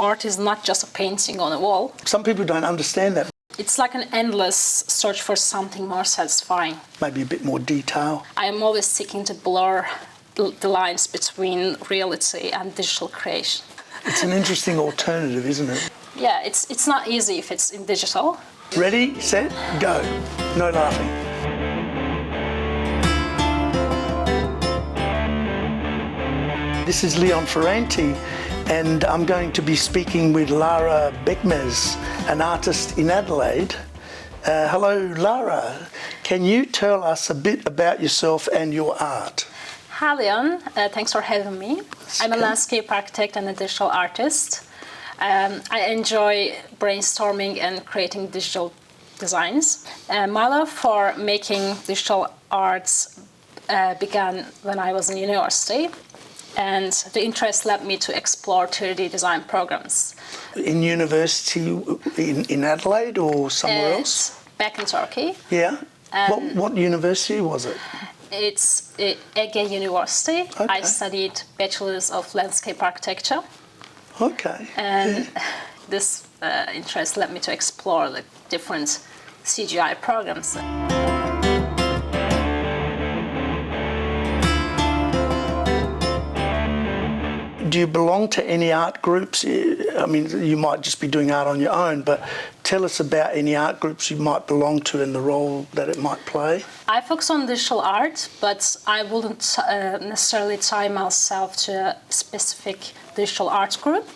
art is not just a painting on a wall. Some people don't understand that. It's like an endless search for something more satisfying. Maybe a bit more detail. I am always seeking to blur the lines between reality and digital creation. It's an interesting alternative, isn't it? Yeah, it's not easy if it's in digital. Ready, set, go. No laughing. This is Leon Ferranti, and I'm going to be speaking with Lara Bekmez, an artist in Adelaide. Hello, Lara. Can you tell us a bit about yourself and your art? Hi, Leon. Thanks for having me. I'm a landscape architect and a digital artist. I enjoy brainstorming and creating digital designs. My love for making digital arts began when I was in university, and the interest led me to explore 3D design programs. In university in Adelaide or somewhere else? Back in Turkey. Yeah. What university was it? It's Ege University. Okay. I studied Bachelor's of Landscape Architecture. Okay. And this interest led me to explore the different CGI programs. Do you belong to any art groups? I mean, you might just be doing art on your own, but tell us about any art groups you might belong to and the role that it might play. I focus on digital art, but I wouldn't necessarily tie myself to a specific digital art group.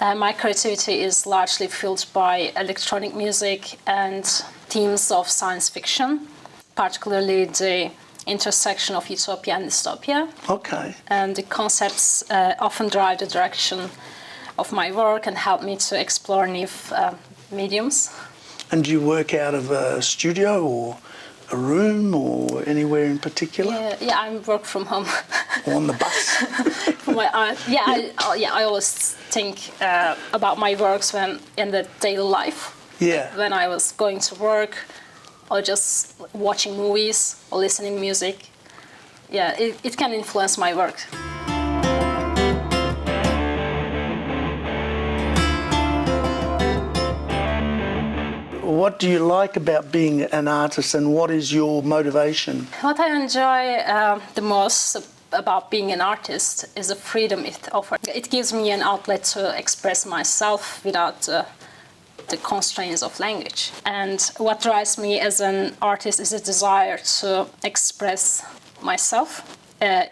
My creativity is largely fueled by electronic music and themes of science fiction, particularly the intersection of utopia and dystopia. Okay. And the concepts often drive the direction of my work and help me to explore new mediums. And do you work out of a studio or a room or anywhere in particular? Yeah, I work from home. Or on the bus? For my art. I always think about my works when in the daily life. Yeah. When I was going to work, or just watching movies or listening music. Yeah, it can influence my work. What do you like about being an artist, and what is your motivation? What I enjoy the most about being an artist is the freedom it offers. It gives me an outlet to express myself without the constraints of language. And what drives me as an artist is a desire to express myself and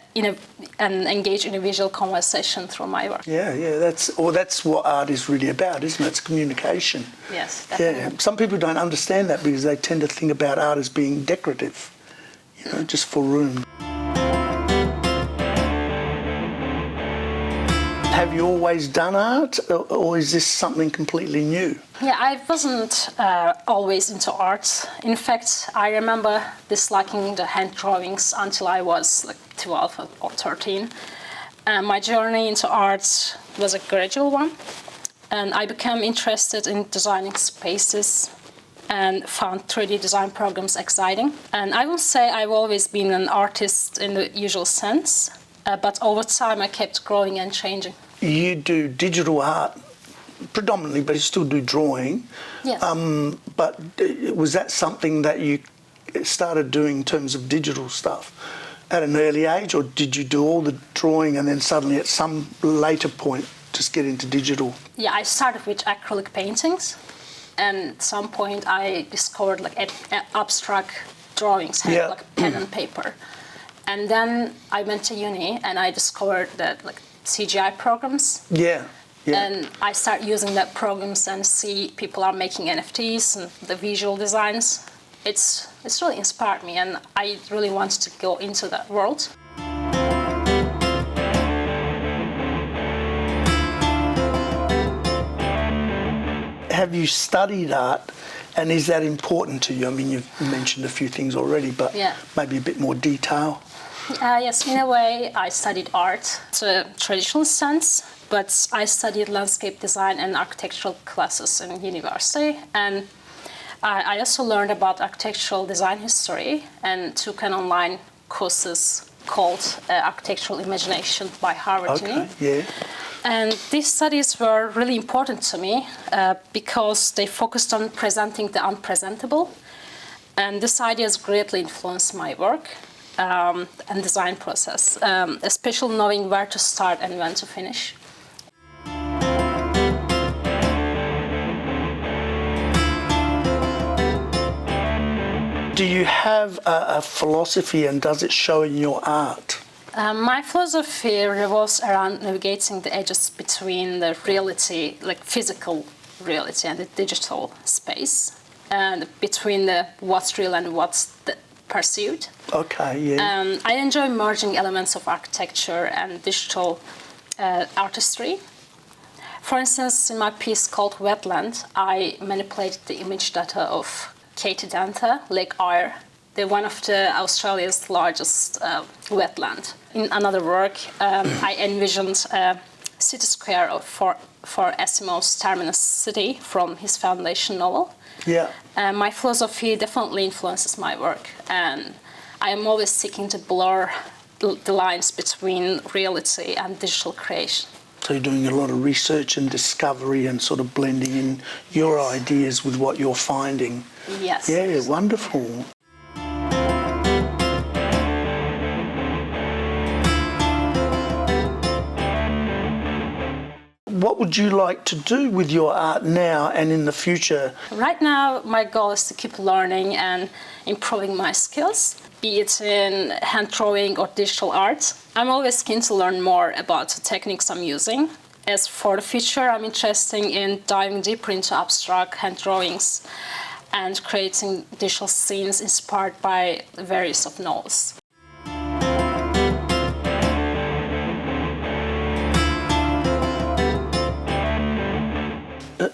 engage in a visual conversation through my work. Yeah, that's what art is really about, isn't it? It's communication. Yes, definitely. Yeah, some people don't understand that because they tend to think about art as being decorative, just for room. Have you always done art, or is this something completely new? Yeah, I wasn't always into art. In fact, I remember disliking the hand drawings until I was like 12 or 13. My journey into art was a gradual one, and I became interested in designing spaces and found 3D design programs exciting. And I will say I've always been an artist in the usual sense, but over time I kept growing and changing. You do digital art predominantly, but you still do drawing. Yes. But was that something that you started doing in terms of digital stuff at an early age, or did you do all the drawing and then suddenly at some later point just get into digital? Yeah, I started with acrylic paintings, and at some point I discovered like abstract drawings, like pen and paper. And then I went to uni and I discovered that like CGI programs. Yeah. And I start using that programs and see people are making NFTs and the visual designs. It's really inspired me, and I really wanted to go into that world. Have you studied art, and is that important to you? I mean, you've mentioned a few things already, but maybe a bit more detail. Yes, in a way, I studied art to a traditional sense, but I studied landscape design and architectural classes in university, and I also learned about architectural design history and took an online courses called Architectural Imagination by Harvard Uni. And these studies were really important to me because they focused on presenting the unpresentable. And this idea has greatly influenced my work and design process, especially knowing where to start and when to finish. Do you have a philosophy, and does it show in your art? My philosophy revolves around navigating the edges between the reality, like physical reality, and the digital space, and between the what's real and what's perceived. Okay, yeah. I enjoy merging elements of architecture and digital artistry. For instance, in my piece called Wetland, I manipulated the image data of Katy Danta, Lake Eyre. They're one of Australia's largest wetland. In another work, I envisioned a city square for Asimov's Terminus City from his Foundation novel. Yeah. My philosophy definitely influences my work, and I am always seeking to blur the lines between reality and digital creation. So you're doing a lot of research and discovery and sort of blending in your ideas with what you're finding. Yes. Yeah, wonderful. What would you like to do with your art now and in the future? Right now, my goal is to keep learning and improving my skills, be it in hand drawing or digital art. I'm always keen to learn more about the techniques I'm using. As for the future, I'm interested in diving deeper into abstract hand drawings and creating digital scenes inspired by various of novels.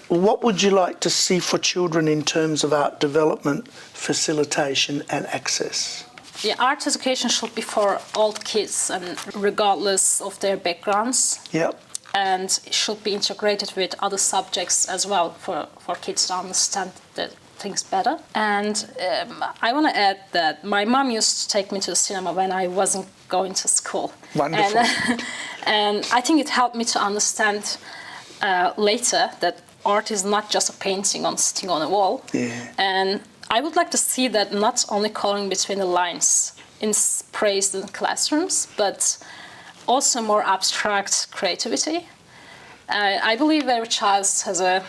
What would you like to see for children in terms of art development, facilitation and access? Yeah, art education should be for all kids, and regardless of their backgrounds. Yep. And it should be integrated with other subjects as well for kids to understand the things better. And I want to add that my mom used to take me to the cinema when I wasn't going to school. Wonderful. And I think it helped me to understand later that art is not just a painting sitting on a wall. Yeah. And I would like to see that not only coloring between the lines is praised in classrooms, but also more abstract creativity. I believe every child has a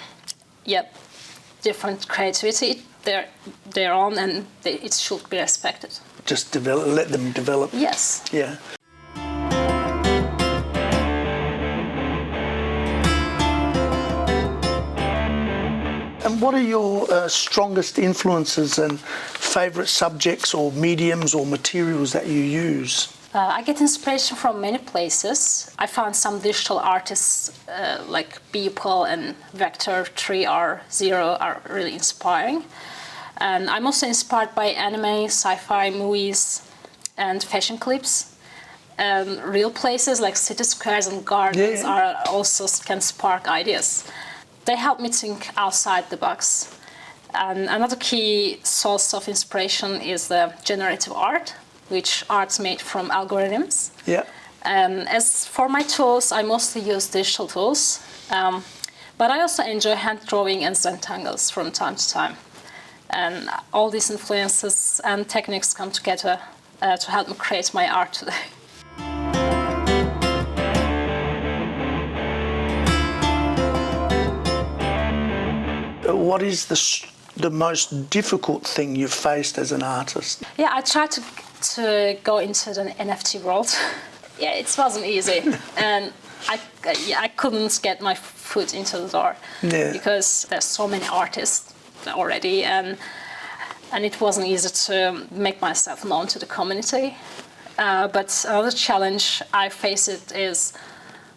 different creativity, their own, and it should be respected. Just let them develop. Yes. Yeah. And what are your strongest influences and favourite subjects or mediums or materials that you use? I get inspiration from many places. I found some digital artists like Beeple and Vector 3R0 are really inspiring. And I'm also inspired by anime, sci-fi movies, and fashion clips. Real places like city squares and gardens can spark ideas. They help me think outside the box. And another key source of inspiration is the generative art, which art's made from algorithms. Yeah. As for my tools, I mostly use digital tools, but I also enjoy hand drawing and Zentangles from time to time. And all these influences and techniques come together to help me create my art today. What is the most difficult thing you've faced as an artist? Yeah, I tried to go into the NFT world. Yeah, it wasn't easy, and I couldn't get my foot into the door because there's so many artists already, and it wasn't easy to make myself known to the community. But another challenge I face is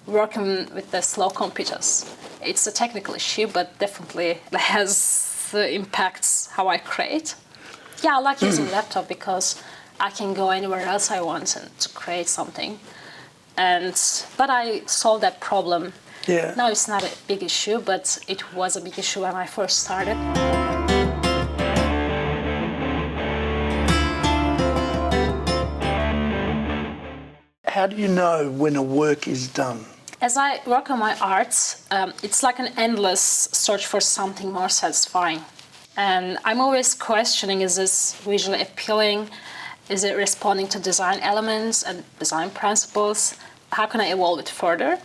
working with the slow computers. It's a technical issue, but definitely has impacts how I create. Yeah, I like using laptop because I can go anywhere else I want to create something. But I solved that problem. Yeah. Now it's not a big issue, but it was a big issue when I first started. How do you know when a work is done? As I work on my art, it's like an endless search for something more satisfying. And I'm always questioning, is this visually appealing? Is it responding to design elements and design principles? How can I evolve it further?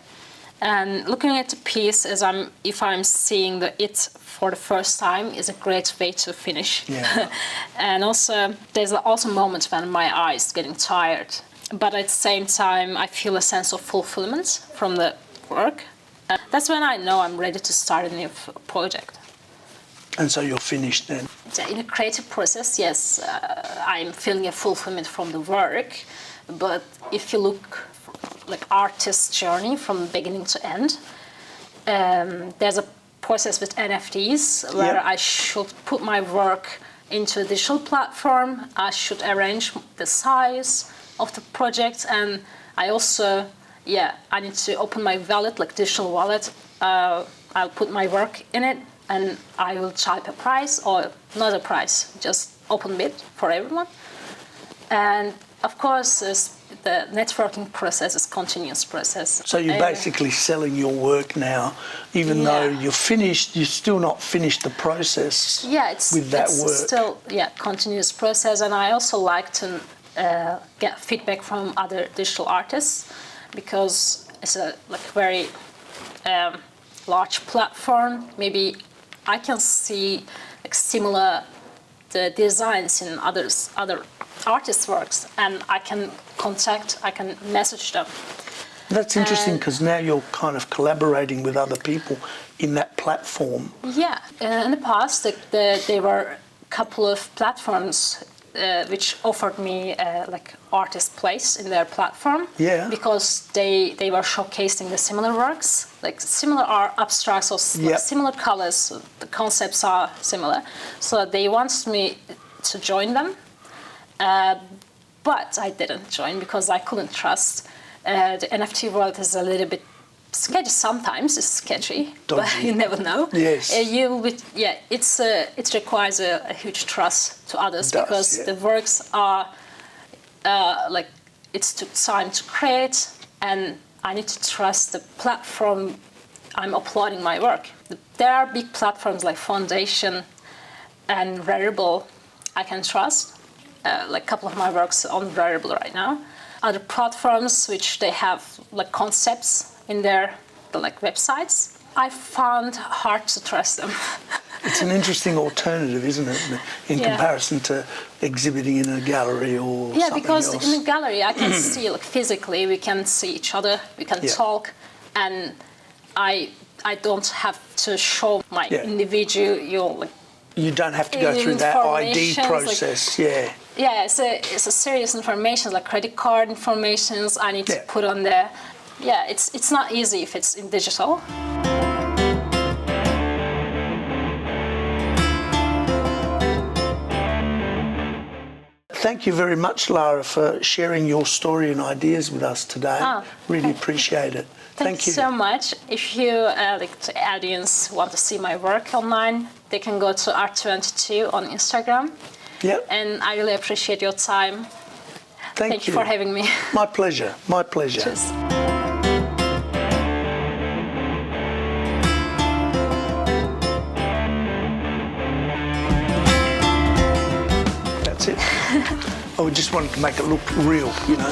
And looking at the piece if I'm seeing it for the first time is a great way to finish. Yeah. And also, there's also moments when my eyes getting tired. But at the same time, I feel a sense of fulfillment from the work. That's when I know I'm ready to start a new project. And so you're finished then? In a creative process, yes, I'm feeling a fulfillment from the work. But if you look like artist's journey from beginning to end, there's a process with NFTs where I should put my work into a digital platform. I should arrange the size of the project, and I also, I need to open my wallet, like digital wallet. I'll put my work in it, and I will type a price or not a price, just open bid for everyone. And of course, the networking process is a continuous process. So you're basically selling your work now, even though you're finished, you're still not finished the process with that work. It's still continuous process, and I also like to get feedback from other digital artists because it's a very large platform. Maybe I can see similar the designs in other artists' works, and I can message them. That's interesting because now you're kind of collaborating with other people in that platform. Yeah, in the past there were a couple of platforms which offered me artist place in their platform. Yeah. Because they were showcasing the similar works, like similar art abstracts or similar colors. The concepts are similar, so they wanted me to join them. But I didn't join because I couldn't trust. The NFT world is a little bit sketchy sometimes. It's sketchy, but you never know. Yes. It requires a huge trust to others because the works are it's took time to create, and I need to trust the platform I'm uploading my work. There are big platforms like Foundation and Rarible I can trust. A couple of my works on Rarible right now. Other platforms which they have concepts in their websites, I found hard to trust them. It's an interesting alternative, isn't it, in comparison to exhibiting in a gallery or something else? Yeah, because in a gallery I can see physically, we can see each other, we can talk, and I don't have to show my individual. You don't have to go through that ID process, Yeah, it's a serious information, like credit card informations I need to put on there. Yeah, it's not easy if it's in digital. Thank you very much, Lara, for sharing your story and ideas with us today. Really appreciate it. Thank you so much. If you, the audience, want to see my work online, they can go to Art22 on Instagram. Yep. And I really appreciate your time. Thank you for having me. My pleasure. My pleasure. Cheers. That's it. I just wanted to make it look real, you know.